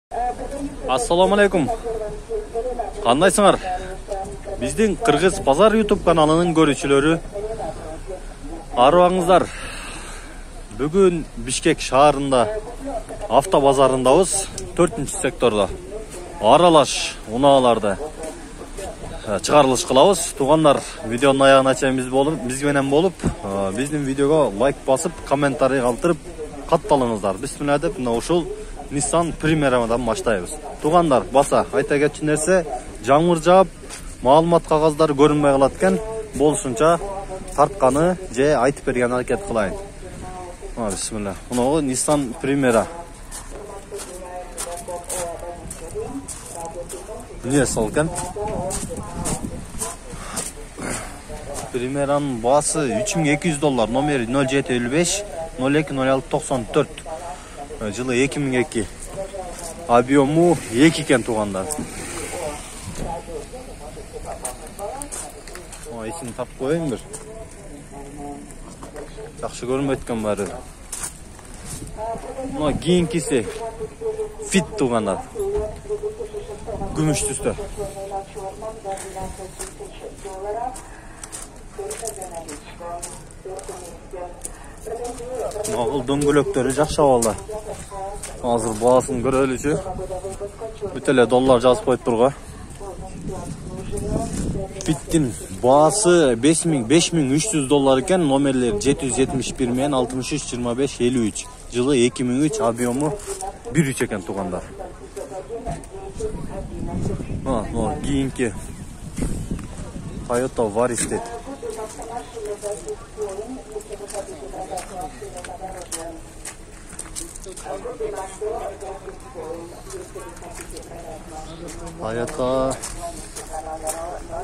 Assalamu алейкум. Кандайсыңар? Биздин Кыргыз Базар YouTube каналынын көрүүчүлөрү. Арыбаңыздар. Бүгүн Бишкек шаарында авто базарындабыз, 4-секторда. Аралаш унааларды чыгарылыш кылабыз. Тугандар, видеонун аягына чейин биз менен болуп, биздин видеого лайк басып, комментарий калтырып, катталыңыздар. Бисмилlah деп, ушул Nissan Primera'дан баштайбыз. Тугандар, баса айта кетчү нерсе, жаңыр жаап, маалымат кагаздары көрүнбөй калат экен. Болушунча тартканы же айтып берген аракет кылайын. Бисмилlah. Мунагы Nissan Primera. Не сол экен? Primera'nын баасы $3200, номери 0755 02 06 94. Жылы 2002. Объему 2 экен тугандар. Эсин тап коеюн бир. Жакшы көрүнбөйт экен баары. Мына кийинкиси Fit тугандар. Күмүш түстө. Нагыл дөңгөлөктөрү жакшы абалда. Азыр баасын көрөлүчү. Бүт эле доллар жазып коюптур го. Биттин баасы $5300 экен, номерлери 771 менен 63 25 53. Жылы 2003, объему 1.3 экен тугандар. Кийинки Toyota Yaris дейт. Toyota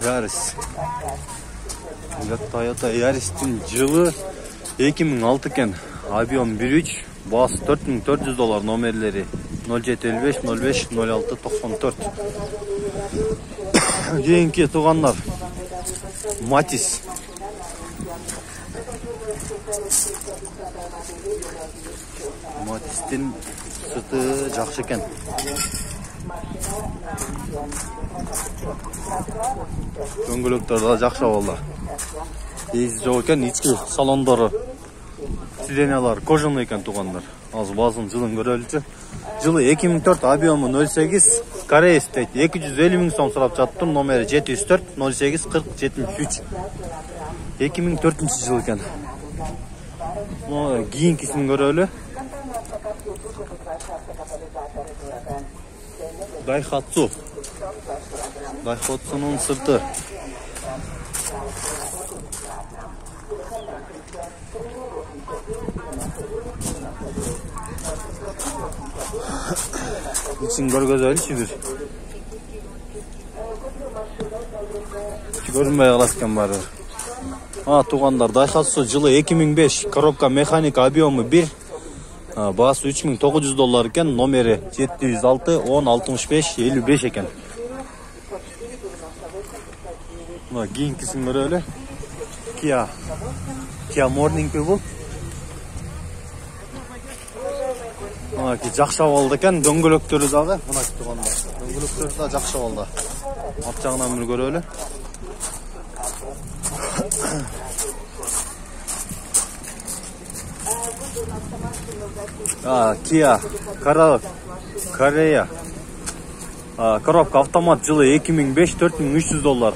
Yaris. Toyota Yaris'tin жылы 2006 экен, объем 1.3, баасы $4400, номерлери 0755 05 06 94. Кийинки тугандар Matiz. Matiz'tin сырты жакшы экен. Дөңгөлөктөр да жакшы абалда. Эзи жок экен, ички салондору, сиденьялар кожаный экен тугандар. Азыр базын жылын көрөлүчү. Жылы 2004, объему 08, Кореец дейт. 250 000 сом сурап жатыптыр, номери 704 08 40 73. 2004 жыл экен. Кийинкисин көрөлү. Daihatsu. Daihatsu'nun sırtı. İçin görgözeli bir. Görünmeye alasken var. Tuganlar Daihatsu жылы 2005, коробка механик, объему 1. Баасы $3900 экен, номери 706 10 65 55 экен. Кийинкисин көрөлү. Kia Morning бул. Жакшы абалда экен, дөңгөлөктөрү дагы, мына тугандар. Дөңгөлөктөрү да жакшы абалда. Ат жагынан бир көрөлү. Kia Korea. Коробка автомат, жылы 2005, $4300.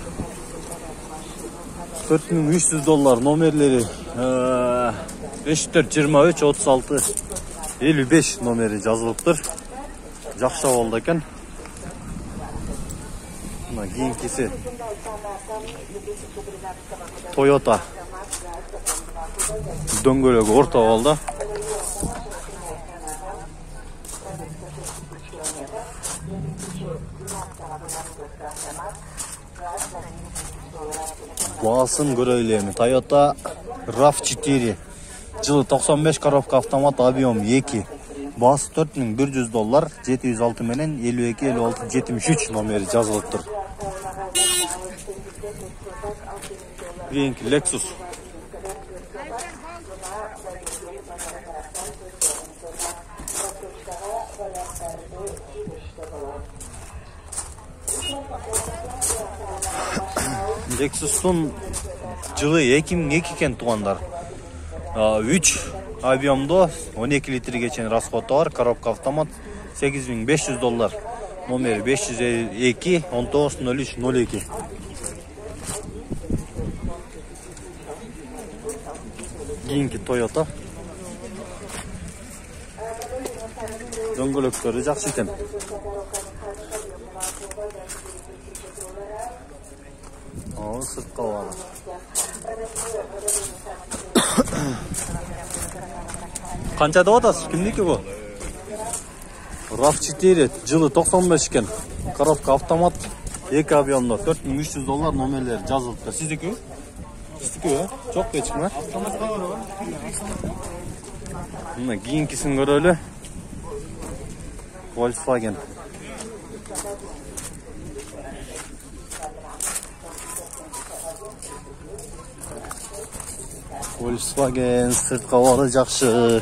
$4300, номерлери 5423 36 55 номери жазылыптыр. Жакшы абалда экен. Мына кийинкиси Toyota. Дөңгөлөгү орто абалда. Баасын көрөлү эми. Toyota RAV4. Жылы 95, коробка автомат, объем 2. Баасы $4100, 706 менен 52 56 73 номери жазылыптыр. Кийинки Lexus. Lexus'un жылы 2002 eкен туғандар. 3 объемда 12 литрге чейин расходу бар. Коробка автомат, $8500. Номери 552 190302. Кийинки Toyota. Дөңгөлөктөрү жакшы экен. Сыртқа алады. Қанша деп атасыз? Кімдікі бұл? RAV4 жылы 95 екен. Коробка автомат, 2 объемда, $4300 номерлері жазылыпты. Сіздікі? Сіздікі бе? Жоқ ешкім бе? Автоматқа бар ғой. Мына кийинкисин көрөлү. Volkswagen. Volkswagen сыртқа бары жақшы.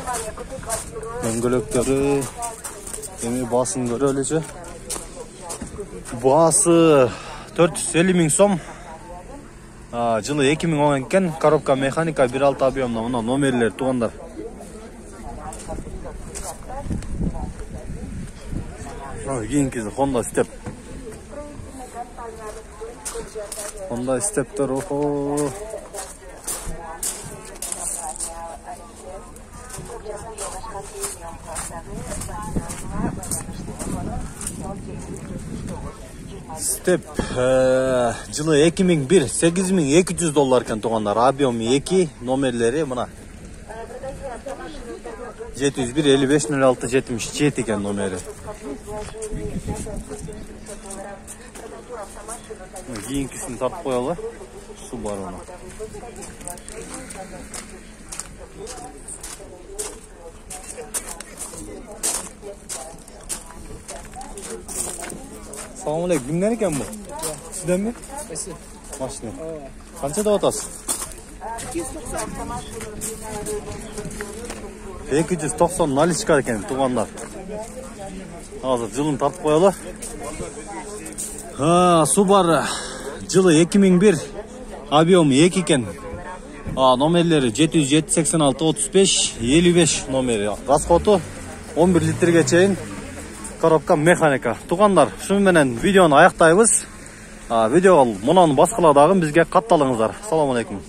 Дөңгөлөктөрү эми басын көрөлүчү. Басы 450 000 сом. Жылы 2010 екен. Коробка механика 1.6 объемда. Мына номерлер туғандар. Кийинкиси Honda Step. Honda Step'тер охо. Step жылы 2001 $8200 екен туғандар. Объем 2, номерлери мына 701 55 06 77 екен номери. Кийинкисин тартып коелу. Subaru. Assalomu alaykum. Kimdan ekan bu? Sizdanmi? Qaysi? Mashina. Qancha deb otasiz? 290 nalichka ekan tuğanlar. Hozir жылын тартып коелу. Subaru жылы 2001 объем 2 екен. Номерлери 707 86 35 55 номери. Расходу 11 литрге чейин. Коробка механика. Туғандар, шуну менен видеону аяктайбыз. Видео мунаны баскыла дагы бизге катталыңыздар. Assalamu alaykum.